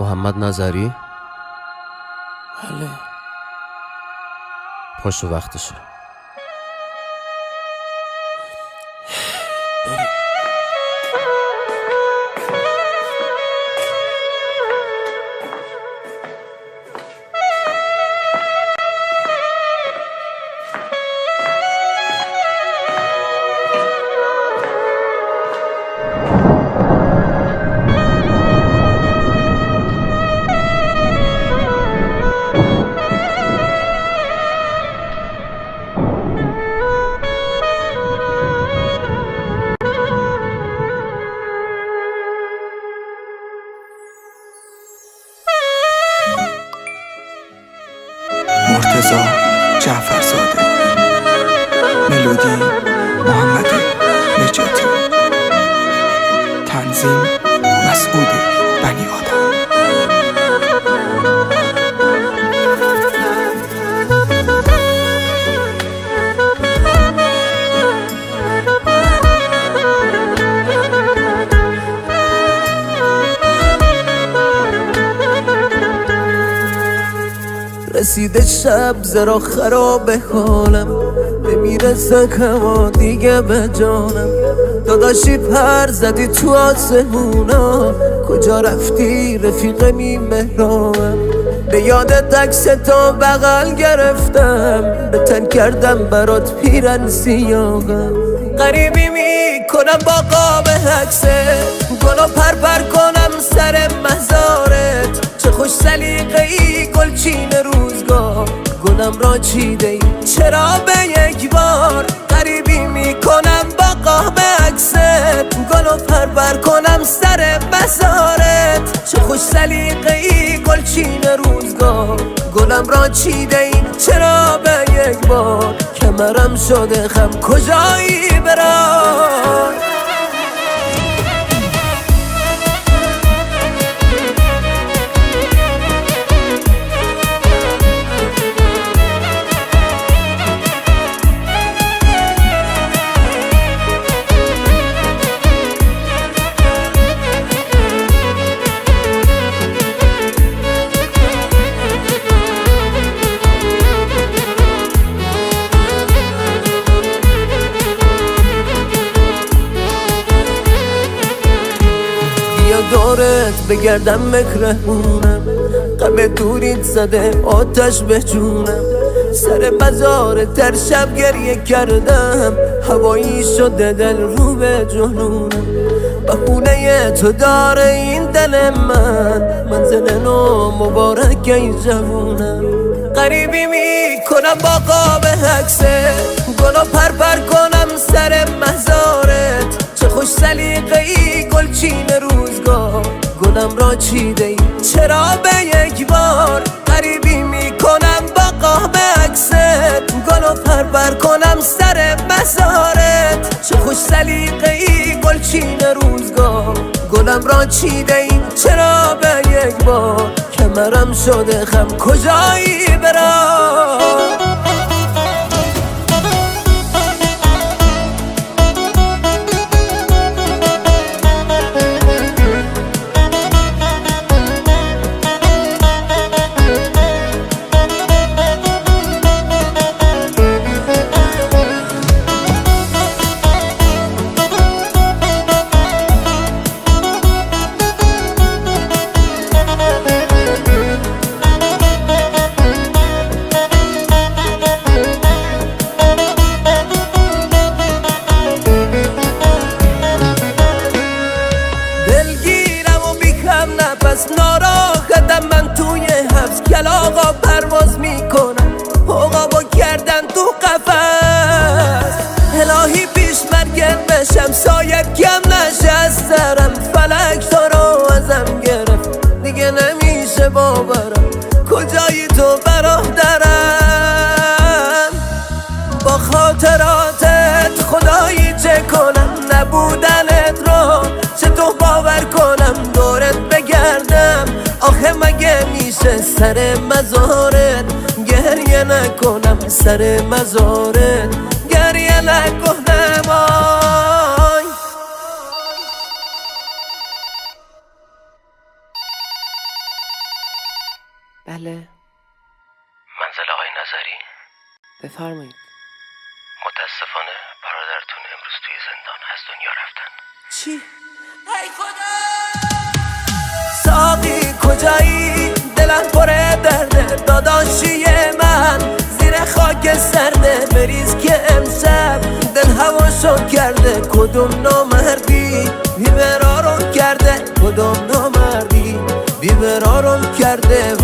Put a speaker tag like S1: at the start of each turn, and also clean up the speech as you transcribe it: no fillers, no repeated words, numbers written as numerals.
S1: محمد نظری
S2: بله.
S1: پشت وقتشه.
S2: مرتضی جعفرزاده. ملودی محمد نجاتی. تنظیم مسعود بنی آدم.
S3: رسیده شب زرا خراب حالم، نمیرسه کما دیگه به جانم. داداشی پر زدی تو آسمونا، کجا رفتی رفیق مهرانم؟ به یاد عکس تو بغل گرفتم، به تن کردم برات پیرن سیاهم. غریبی میکنم با قاب عکسه، گلو پر کنم سر مزارت. چه خوش سلیقه‌ای گلچین روزگار، گلم را چیده ای چرا به یک بار؟ غریبی میکنم با قاب عکست، گلو پر کنم سر مزارت. چه خوش سلیقه‌ای گلچین روزگار، گلم را چیده ای چرا به یک بار؟ کمرم شده خم کجایی برام؟ دورت بگردم مکرهونم، غم دوریت زده آتش به جونم. سر مزار در شب گریه کردم، هوایی شده دل رو به جنونم. بهونه تو داره این دل من، منزل نو مبارک ای جوونم. غریبی میکنم با قاب عکسه، گلو پر کنم سر مزارت. چه خوش سلیقه‌ای گلچین روزگار، گلم را چیده ای چرا به یک بار؟ غریبی میکنم با قاب عکست، گلو پر کنم سر مزارت. چه خوش سلیقه‌ای گلچین روزگار، گلم را چیده ای چرا به یک بار؟ کمرم شده خم کجایی برام؟ ناراحتم من توی حبس، کلاغا پرواز میکنم عقابو کردن تو قفس. الهی پیش مرگم بشم سایت کم نشه از سرم، فلک تو رو ازم گرفت دیگه نمیشه باورم. کجایی تو برادرم؟ با خاطراتت خدایی چه کنم؟ نبودنت رو چطور باور کنم؟ دورت بگردم آخه مگه میشه سر مزارت گریه نکنم؟ سر مزارت گریه نکنم. بله.
S1: منزل آقای نظری؟
S3: بفرمایید.
S1: متاسفانه برادرتون امروز توی زندان از دنیا رفتن.
S3: چی؟ ای خدا! ساقی کجایی؟ دلم پر درده داداشی من، زیر خاک سرده بریز که امشب دل هواشو کرده. کدوم نامردی بی‌قرارم کرده، کدوم نامردی بی‌قرارم کرده.